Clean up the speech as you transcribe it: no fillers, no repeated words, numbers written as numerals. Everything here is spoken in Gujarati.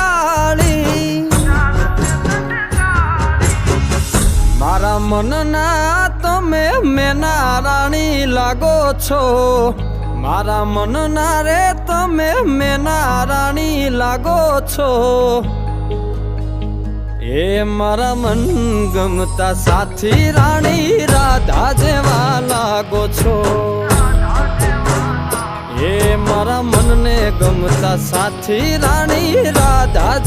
કાળી મારા મનના તમે મેના રાણી લાગો છો મારા મનના રે તમે મેના રાણી લાગો છો એ મારા મન ગમતા સાથી રાણી રાધા જેવા લાગો છો એ મારા મનને ગમતા સાથી રાણી રાધા